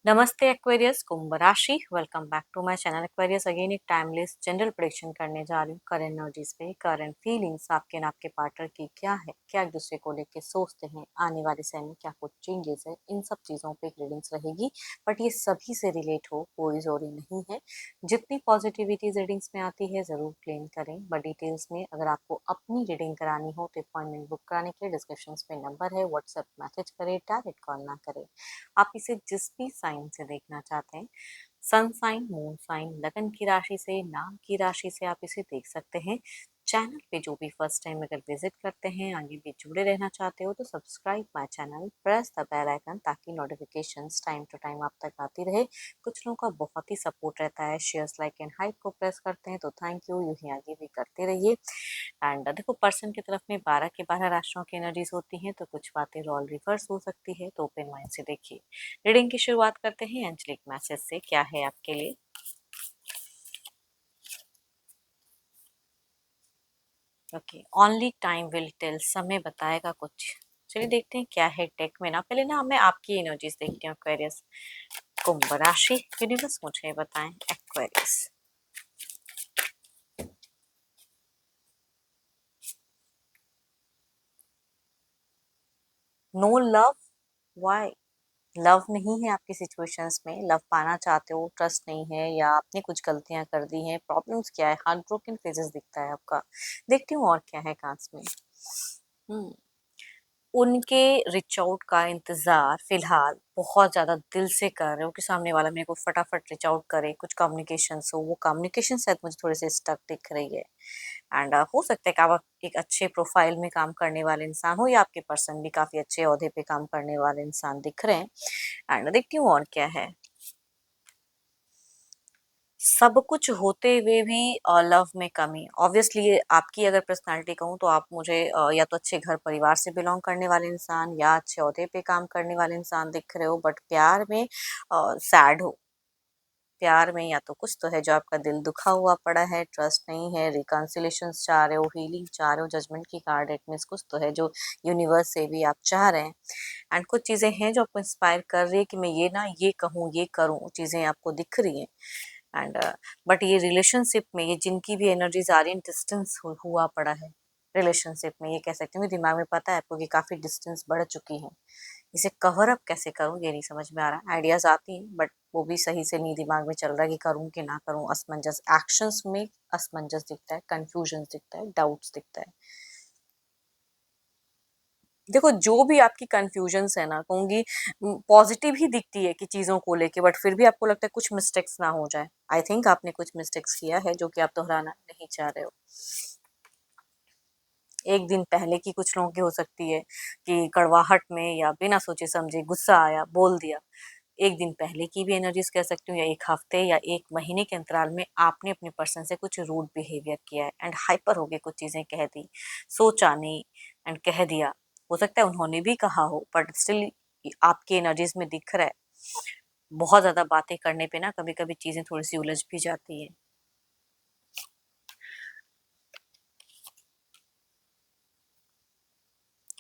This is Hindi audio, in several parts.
नमस्ते एक्वेरियस, कुंभ राशि। Welcome back to my channel Aquarius. Again एक टाइमलेस जनरल प्रेडिक्शन करने जा रही हूँ। करंट एनर्जीज पे, करंट फीलिंग्स आपके ना आपके पार्टनर की क्या है, क्या एक दूसरे को लेके सोचते हैं, आने वाले समय में क्या कुछ चेंजेस है, इन सब चीजों पे एक रीडिंग्स रहेगी। बट ये सभी से रिलेट हो कोई जरूरी नहीं है। जितनी पॉजिटिविटी रीडिंग्स में आती है जरूर क्लेम करें, बट डिटेल्स में अगर आपको अपनी रीडिंग करानी हो तो अपॉइंटमेंट बुक कराने के लिए डिस्क्रिप्शन पे नंबर है, व्हाट्सएप मैसेज करें, डायरेक्ट कॉल ना करें। आप इसे जिस भी साइन से देखना चाहते हैं, सन साइन, मून साइन, लगन की राशि से, नाम की राशि से आप इसे देख सकते हैं। चैनल पे जो भी फर्स्ट टाइम अगर विजिट करते हैं, आगे भी जुड़े रहना चाहते हो तो subscribe my channel, press the bell icon ताकि नोटिफिकेशंस टाइम टू टाइम आप तक आती रहे। कुछ लोगों का बहुत ही सपोर्ट रहता है, शेयर्स, लाइक एंड हाइप को प्रेस करते हैं, तो थैंक यू, यूं ही आगे भी करते रहिए। एंड देखो, पर्सन की तरफ में 12 के 12 राशियों की एनर्जीज होती हैं, तो कुछ बातें रोल रिवर्स हो सकती है, तो ओपन माइंड से देखिए। रीडिंग की शुरुआत करते हैं एंजलिक मैसेज से। क्या है आपके लिए? Okay, only time will tell, समय बताएगा कुछ। चलिए देखते हैं क्या है टेक में। ना पहले ना मैं आपकी एनर्जीज देखती हूँ एक्वेरियस। कुंभ राशि, यूनिवर्स मुझे बताएं Aquarius. No love, why? Love नहीं है आपकी सिचुएशंस में, लव पाना चाहते हो, ट्रस्ट नहीं है, या आपने कुछ गलतियां कर दी हैं, प्रॉब्लम्स क्या है, हार्ट ब्रोकन फेजेस दिखता है आपका। देखती हूँ और क्या है कांच में। हम्म उनके रिच आउट का इंतजार फिलहाल बहुत ज्यादा दिल से कर रहे हो कि सामने वाला मेरे को फटाफट रिच आउट करे, कुछ कम्युनिकेशन हो। वो कम्युनिकेशन शायद मुझे थोड़ी सी स्टक दिख रही है। एंड हो सकता है कि आप एक अच्छे प्रोफाइल में काम करने वाले इंसान हो, या आपके पर्सन भी काफी अच्छे ओहदे पे काम करने वाले इंसान दिख रहे हैं। एंड देखती हूँ और क्या है। सब कुछ होते हुए भी लव में कमी। ऑब्वियसली आपकी अगर पर्सनालिटी कहूँ तो आप मुझे या तो अच्छे घर परिवार से बिलोंग करने वाले इंसान या अच्छे ओहदे पे काम करने वाले इंसान दिख रहे हो, बट प्यार में सैड हो। प्यार में या तो कुछ तो है जो आपका दिल दुखा हुआ पड़ा है, ट्रस्ट नहीं है, रिकॉन्सिलेशन चाह रहे हो, हीलिंग चाह रहे हो। जजमेंट की कार्ड, इट मींस कुछ तो है जो यूनिवर्स से भी आप चाह रहे हैं। एंड कुछ चीजें हैं जो आपको इंस्पायर कर रही है कि मैं ये ना ये कहूँ, ये करूँ, चीजें आपको दिख रही हैं। एंड बट ये रिलेशनशिप में ये जिनकी भी एनर्जीज आ रही है, डिस्टेंस हुआ पड़ा है। रिलेशनशिप में ये कह सकती हूँ, दिमाग में पता है आपको कि काफी डिस्टेंस बढ़ चुकी है। इसे कवर अप कैसे करूँ ये नहीं समझ में आ रहा। आइडियाज आती हैं बट वो भी सही से नहीं दिमाग में चल रहा कि करूँ कि ना करूँ। असमंजस, एक्शंस में असमंजस दिखता है, कंफ्यूजन दिखता है, डाउट्स दिखता है। देखो, जो भी आपकी कंफ्यूजन्स है ना, कहूंगी पॉजिटिव ही दिखती है कि चीजों को लेके, बट फिर भी आपको लगता है कुछ मिस्टेक्स ना हो जाए। आई थिंक आपने कुछ मिस्टेक्स किया है जो कि आप दोहराना नहीं चाह रहे हो। एक दिन पहले की कुछ लोगों की हो सकती है कि कड़वाहट में या बिना सोचे समझे गुस्सा आया, बोल दिया। एक दिन पहले की भी एनर्जीज कह सकती हूँ, या एक हफ्ते या एक महीने के अंतराल में आपने अपने पर्सन से कुछ रूड बिहेवियर किया है एंड हाइपर हो गए, कुछ चीजें कह दी, सोचा नहीं एंड कह दिया। हो सकता है उन्होंने भी कहा हो, बट स्टिल आपकी एनर्जीज में दिख रहा है। बहुत ज्यादा बातें करने पे ना कभी कभी चीजें थोड़ी सी उलझ भी जाती है।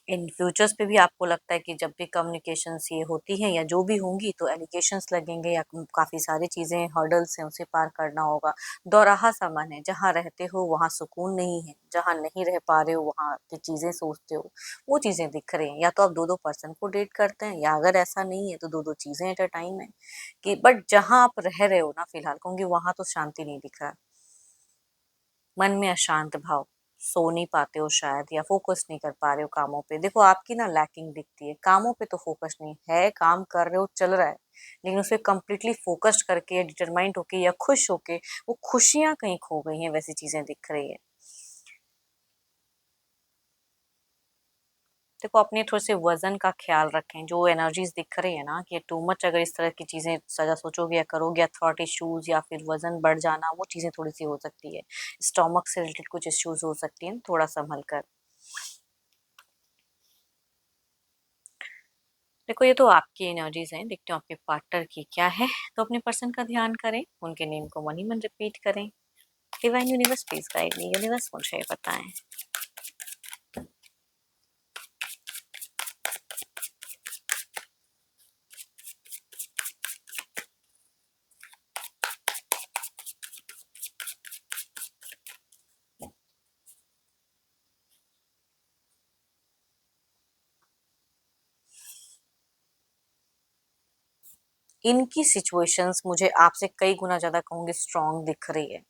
इन फ्यूचर्स पे भी आपको लगता है कि जब भी कम्युनिकेशंस ये होती हैं या जो भी होंगी तो एलिगेशंस लगेंगे, या काफी सारी चीजें हर्डल्स हैं उसे पार करना होगा। दोराहा सा मन है, जहाँ रहते हो वहाँ सुकून नहीं है, जहाँ नहीं रह पा रहे हो वहाँ की चीजें सोचते हो। वो चीजें दिख रही हैं। या तो आप दो दो पर्सन को डेट करते हैं, या अगर ऐसा नहीं है तो दो दो चीजें एट अ टाइम है। कि बट जहाँ आप रह रहे हो ना फिलहाल, कहूंगी वहां तो शांति नहीं दिख रहा। मन में अशांत भाव, सो नहीं पाते हो शायद, या फोकस नहीं कर पा रहे हो कामों पे। देखो, आपकी ना लैकिंग दिखती है, कामों पे तो फोकस नहीं है, काम कर रहे हो, चल रहा है, लेकिन उसे कम्प्लीटली फोकस्ड करके, डिटरमाइंड होके या खुश होके, वो खुशियां कहीं खो गई हैं, वैसी चीजें दिख रही है। देखो, अपने थोड़े से वजन का ख्याल रखें। जो एनर्जीज दिख रही है ना कि टू मच अगर इस तरह की चीजें सजा सोचोगे या करोगे, या थॉट इश्यूज या फिर वजन बढ़ जाना, वो चीजें थोड़ी सी हो सकती है। स्टोमक से रिलेटेड कुछ इश्यूज हो सकती हैं, थोड़ा संभल कर। देखो, ये तो आपकी एनर्जीज हैं, देखते हो आपके पार्टनर की क्या है। तो अपने पर्सन का ध्यान करें, उनके नेम को मन ही मन रिपीट करें। Divine universe please guide me, universe मुझे बताएं। इनकी सिचुएशंस मुझे आपसे कई गुना ज़्यादा कहूँगी स्ट्रॉन्ग दिख रही है।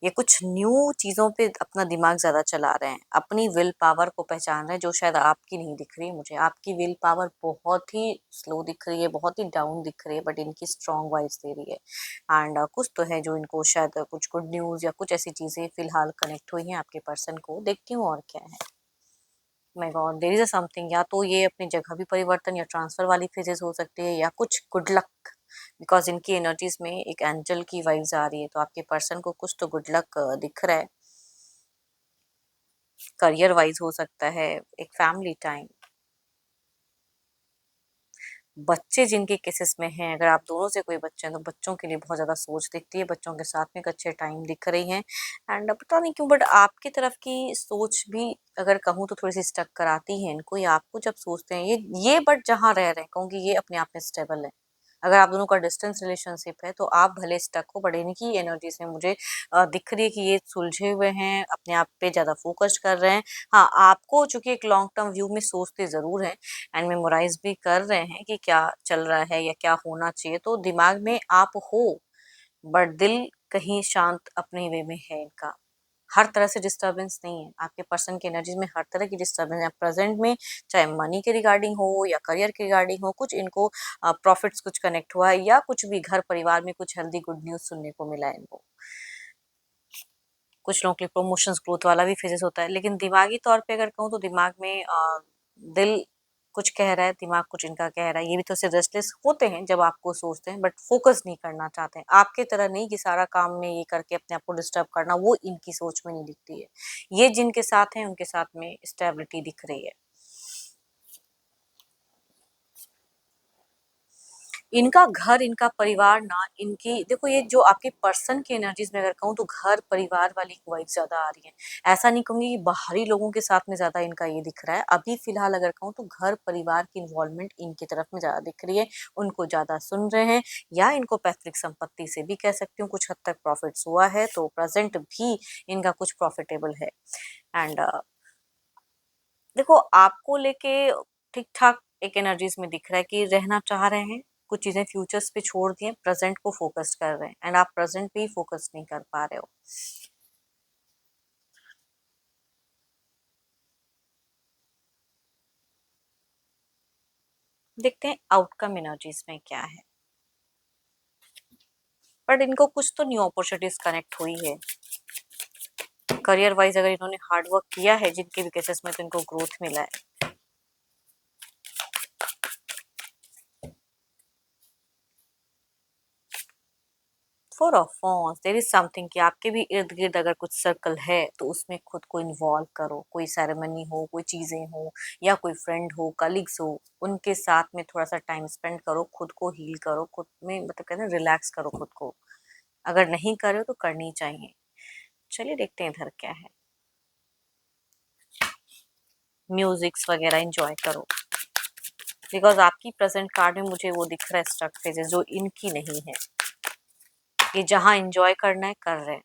ये कुछ न्यू चीज़ों पे अपना दिमाग ज़्यादा चला रहे हैं, अपनी विल पावर को पहचान रहे हैं जो शायद आपकी नहीं दिख रही है मुझे। आपकी विल पावर बहुत ही स्लो दिख रही है, बहुत ही डाउन दिख रही है, बट इनकी स्ट्रॉन्ग वाइब्स दे रही है। एंड कुछ तो है जो इनको शायद कुछ गुड न्यूज़ या कुछ ऐसी चीज़ें फिलहाल कनेक्ट हुई हैं आपके पर्सन को। देखती हूँ और क्या है। My god, there is a something, या तो ये अपनी जगह भी परिवर्तन या ट्रांसफर वाली फेजेस हो सकती है, या कुछ गुड लक, बिकॉज इनकी एनर्जीज में एक एंजल की वाइब्स आ रही है, तो आपके पर्सन को कुछ तो गुड लक दिख रहा है। करियर वाइज हो सकता है, एक फैमिली टाइम, बच्चे जिनके केसेस में हैं, अगर आप दोनों से कोई बच्चे हैं तो बच्चों के लिए बहुत ज़्यादा सोच दिखती है, बच्चों के साथ में एक अच्छे टाइम दिख रही हैं। एंड पता नहीं क्यों बट आपकी तरफ की सोच भी अगर कहूँ तो थोड़ी सी स्टक कराती है इनको, या आपको जब सोचते हैं ये बट जहाँ रह रहे हैं कहूँगी ये अपने आप में स्टेबल है। अगर आप दोनों का डिस्टेंस रिलेशनशिप है तो आप भले स्टक हो, बट इनकी एनर्जी से मुझे दिख रही है कि ये सुलझे हुए हैं, अपने आप पे ज़्यादा फोकस कर रहे हैं। हाँ, आपको चूंकि एक लॉन्ग टर्म व्यू में सोचते ज़रूर हैं एंड मेमोराइज भी कर रहे हैं कि क्या चल रहा है या क्या होना चाहिए, तो दिमाग में आप हो, बट दिल कहीं शांत अपने वे में है इनका। हर तरह से डिस्टरबेंस नहीं है, आपके पर्सन की एनर्जीज में हर तरह की डिस्टरबेंस है प्रेजेंट में, चाहे मनी के रिगार्डिंग हो या करियर के रिगार्डिंग हो, कुछ इनको प्रॉफिट्स कुछ कनेक्ट हुआ है, या कुछ भी घर परिवार में कुछ हेल्दी गुड न्यूज सुनने को मिला है इनको। कुछ लोगों के लिए प्रमोशंस ग्रोथ वाला भी फेजेस होता है, लेकिन दिमागी तौर पे अगर कहूँ तो दिमाग में दिल कुछ कह रहा है, दिमाग कुछ इनका कह रहा है। ये भी तो से रेस्टलेस होते हैं जब आपको सोचते हैं, बट फोकस नहीं करना चाहते हैं आपके तरह नहीं कि सारा काम में ये करके अपने आप को डिस्टर्ब करना, वो इनकी सोच में नहीं दिखती है। ये जिनके साथ हैं उनके साथ में स्टेबिलिटी दिख रही है। इनका घर, इनका परिवार ना, इनकी देखो ये जो आपके पर्सन की एनर्जीज में अगर कहूँ तो घर परिवार वाली वाइब ज्यादा आ रही है। ऐसा नहीं कहूंगी कि बाहरी लोगों के साथ में ज्यादा इनका ये दिख रहा है, अभी फिलहाल अगर कहूँ तो घर परिवार की इन्वॉल्वमेंट इनकी तरफ में ज्यादा दिख रही है, उनको ज्यादा सुन रहे हैं, या इनको पैतृक संपत्ति से भी कह सकती हूँ कुछ हद तक प्रॉफिट्स हुआ है, तो प्रेजेंट भी इनका कुछ प्रॉफिटेबल है। एंड देखो आपको लेके ठीक ठाक एक एनर्जीज में दिख रहा है कि रहना चाह रहे हैं, कुछ चीजें फ्यूचर्स पे छोड़ दिए, प्रेजेंट को फोकस कर रहे हैं, एंड आप प्रेजेंट पे ही फोकस नहीं कर पा रहे हो। देखते हैं आउटकम एनर्जीज में क्या है, बट इनको कुछ तो न्यू अपॉर्चुनिटीज कनेक्ट हुई है। करियर वाइज अगर इन्होंने हार्ड वर्क किया है जिनके भी केसेस में, तो इनको ग्रोथ मिला है। Four of wands, there is something कि आपके भी इर्द गिर्द अगर कुछ सर्कल है तो उसमें खुद को इन्वॉल्व करो, कोई सेरेमनी हो, कोई चीजें हो, या कोई फ्रेंड हो, कलीग्स हो, उनके साथ में थोड़ा सा टाइम स्पेंड करो, खुद को हील करो, खुद में मतलब कहते हैं रिलैक्स करो खुद को। अगर नहीं करे हो तो करनी चाहिए। चलिए देखते हैं इधर क्या है। म्यूजिक्स वगैरह एंजॉय करो, बिकॉज आपकी प्रेजेंट कार्ड में मुझे वो दिख रहा है स्टक फेजेस जो इनकी नहीं है, ये जहाँ एंजॉय करना है कर रहे हैं।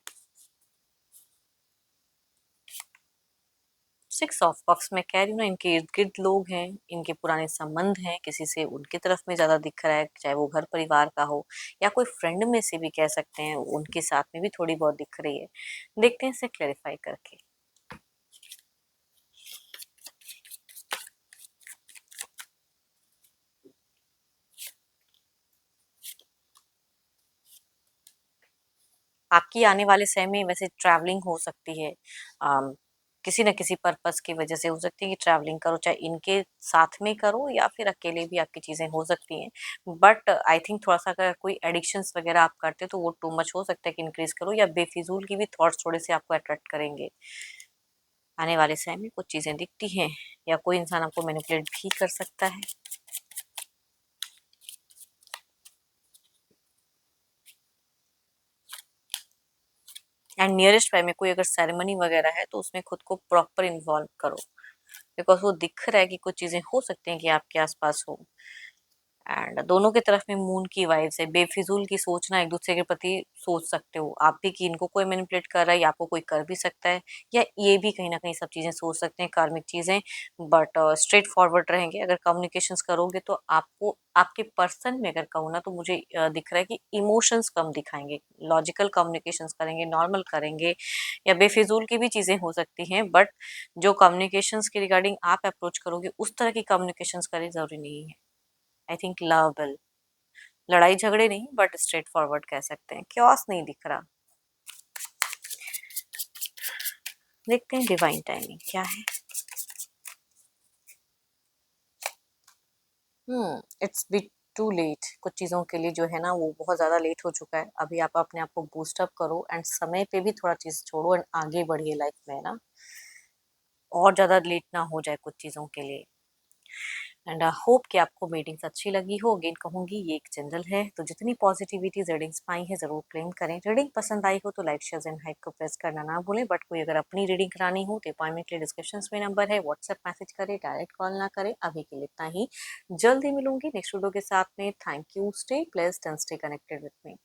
सिक्स ऑफ कप्स में कह रही हूँ ना, इनके इर्द गिर्द लोग हैं, इनके पुराने संबंध हैं किसी से, उनकी तरफ में ज्यादा दिख रहा है, चाहे वो घर परिवार का हो या कोई फ्रेंड में से भी कह सकते हैं, उनके साथ में भी थोड़ी बहुत दिख रही है। देखते हैं इसे क्लेरिफाई करके। आपकी आने वाले समय में वैसे ट्रैवलिंग हो सकती है, किसी न किसी पर्पस की वजह से हो सकती है कि ट्रैवलिंग करो, चाहे इनके साथ में करो या फिर अकेले भी आपकी चीजें हो सकती हैं। बट आई थिंक थोड़ा सा अगर कोई एडिक्शंस वगैरह आप करते हो तो वो टू मच हो सकता है कि इंक्रीज करो, या बेफिजूल की भी थॉट्स थोड़े से आपको अट्रैक्ट करेंगे। आने वाले समय में कुछ चीजें दिखती हैं, या कोई इंसान आपको मैनिपुलेट भी कर सकता है। एंड नियरेस्ट बाय में कोई अगर सेरेमनी वगैरह है तो उसमें खुद को प्रॉपर इन्वॉल्व करो, बिकॉज वो दिख रहा है कि कुछ चीजें हो सकती हैं कि आपके आसपास हो। एंड दोनों की तरफ में मून की वाइब्स है। बेफिजूल की सोचना, एक दूसरे के प्रति सोच सकते हो आप भी कि इनको कोई मैनिपुलेट कर रहा है या आपको कोई कर भी सकता है, या ये भी कहीं ना कहीं सब चीजें सोच सकते हैं, कार्मिक चीजें। बट स्ट्रेट फॉरवर्ड रहेंगे। अगर कम्युनिकेशंस करोगे तो आपको आपके पर्सन में अगर कहूँ ना तो मुझे दिख रहा है कि इमोशंस कम दिखाएंगे, लॉजिकल कम्युनिकेशंस करेंगे, नॉर्मल करेंगे, या बेफिजूल की भी चीजें हो सकती हैं। बट जो कम्युनिकेशंस के रिगार्डिंग आप अप्रोच करोगे उस तरह की कम्युनिकेशंस करें, जरूरी नहीं है। आई थिंक लव विल, लड़ाई झगड़े नहीं बट स्ट्रेट फॉरवर्ड कह सकते हैं, क्योस नहीं दिख रहा। देखते हैं डिवाइन टाइमिंग क्या है। It's bit too late. कुछ चीज़ों के लिए जो है ना वो बहुत ज़्यादा लेट हो चुका है। अभी आप अपने आप को बूस्ट अप करो एंड समय पे भी थोड़ा चीज़ छोड़ो एंड आगे बढ़िए लाइफ में ना, और ज़्यादा लेट ना हो जाए कुछ चीज़ों के लिए। एंड आई होप कि आपको रीडिंग्स अच्छी लगी हो। अगेन कहूंगी ये एक जनरल है, तो जितनी पॉजिटिविटी रीडिंग्स पाई है जरूर क्लेम करें। रीडिंग पसंद आई हो तो लाइक शेयर एंड हाइप को प्रेस करना ना भूलें। बट कोई अगर अपनी रीडिंग करानी हो तो अपॉइंटमेंट के लिए डिस्क्रिप्शन में नंबर है, व्हाट्सएप मैसेज करें, डायरेक्ट कॉल ना करें। अभी के लिए इतना ही, जल्दी मिलूंगी नेक्स्ट वीडियो के साथ में। Thank you, stay blessed and stay connected with me.